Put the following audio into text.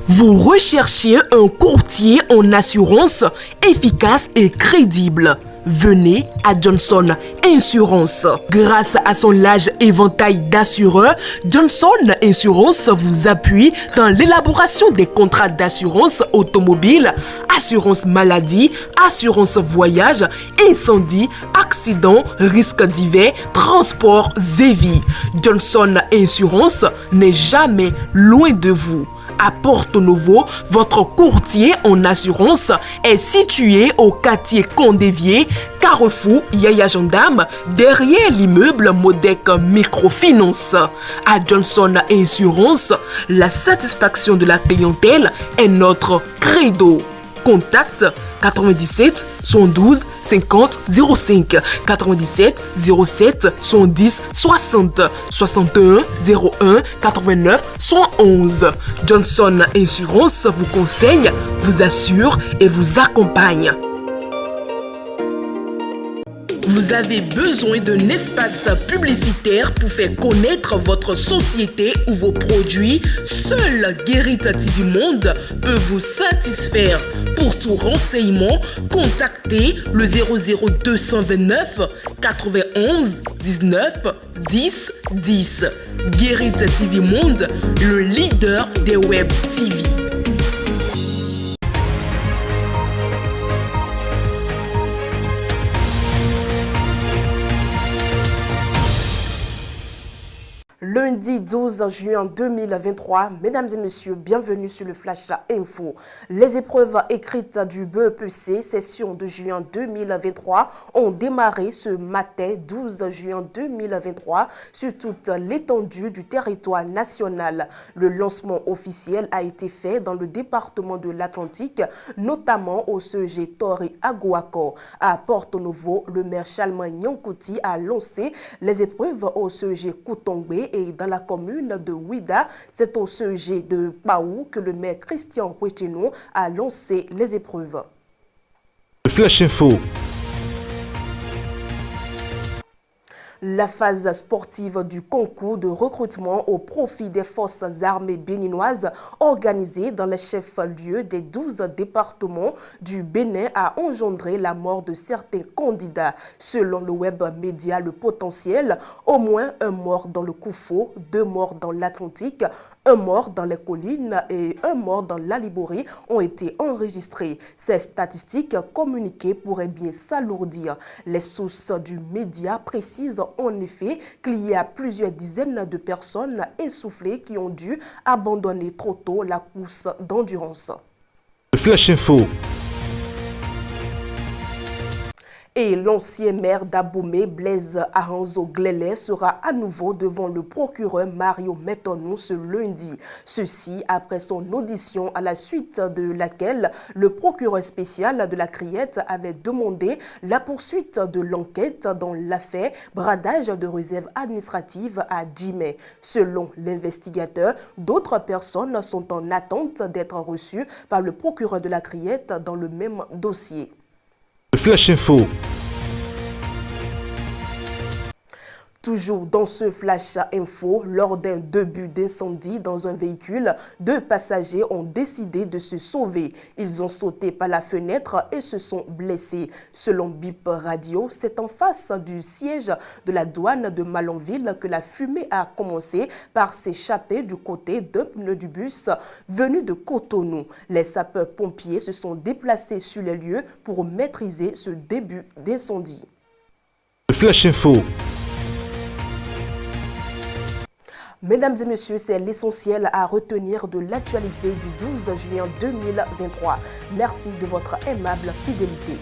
Vous recherchez un courtier en assurance efficace et crédible. Venez à Johnson Insurance. Grâce à son large éventail d'assureurs, Johnson Insurance vous appuie dans l'élaboration des contrats d'assurance automobile, assurance maladie, assurance voyage, incendie, accident, risques divers, transports et vie. Johnson Insurance n'est jamais loin de vous. À Porto Novo, votre courtier en assurance est situé au quartier Condévier, Carrefour Yaya Gendarme, derrière l'immeuble Modec Microfinance. À Johnson Insurance, la satisfaction de la clientèle est notre credo. Contact 97 112 50 05 97 07 110 60 61 01 89 111. Johnson Insurance vous conseille, vous assure et vous accompagne. Vous avez besoin d'un espace publicitaire pour faire connaître votre société ou vos produits? Seul Guérit TV Monde peut vous satisfaire. Pour tout renseignement, contactez le 00229 91 19 10 10. Guérit TV Monde, le leader des web TV. Lundi 12 juin 2023, mesdames et messieurs, bienvenue sur le Flash Info. Les épreuves écrites du BEPC, session de juin 2023, ont démarré ce matin 12 juin 2023 sur toute l'étendue du territoire national. Le lancement officiel a été fait dans le département de l'Atlantique, notamment au CEG Tori Aguaco. À Porto Novo, le maire Chalman Nyankouti a lancé les épreuves au CEG Koutongbe et dans la commune de Ouida, c'est au CEG de Paou que le maire Christian Huéchenou a lancé les épreuves. Flash Info. La phase sportive du concours de recrutement au profit des forces armées béninoises organisée dans les chefs-lieux des 12 départements du Bénin a engendré la mort de certains candidats. Selon le web média Le Potentiel, au moins un mort dans le Koufo, 2 morts dans l'Atlantique, un mort dans les collines et un mort dans l'Alibouri ont été enregistrés. Ces statistiques communiquées pourraient bien s'alourdir. Les sources du média précisent en effet qu'il y a plusieurs dizaines de personnes essoufflées qui ont dû abandonner trop tôt la course d'endurance. Flash Info. Et l'ancien maire d'Abomey, Blaise Aranzo Glélé, sera à nouveau devant le procureur Mario Metonou ce lundi. Ceci après son audition à la suite de laquelle le procureur spécial de la Criette avait demandé la poursuite de l'enquête dans l'affaire bradage de réserve administrative à Djimé. Selon l'investigateur, d'autres personnes sont en attente d'être reçues par le procureur de la Criette dans le même dossier. Flash Info. Toujours dans ce Flash Info, lors d'un début d'incendie dans un véhicule, 2 passagers ont décidé de se sauver. Ils ont sauté par la fenêtre et se sont blessés. Selon BIP Radio, c'est en face du siège de la douane de Malanville que la fumée a commencé par s'échapper du côté d'un pneu du bus venu de Cotonou. Les sapeurs-pompiers se sont déplacés sur les lieux pour maîtriser ce début d'incendie. Flash Info. Mesdames et messieurs, c'est l'essentiel à retenir de l'actualité du 12 juin 2023. Merci de votre aimable fidélité.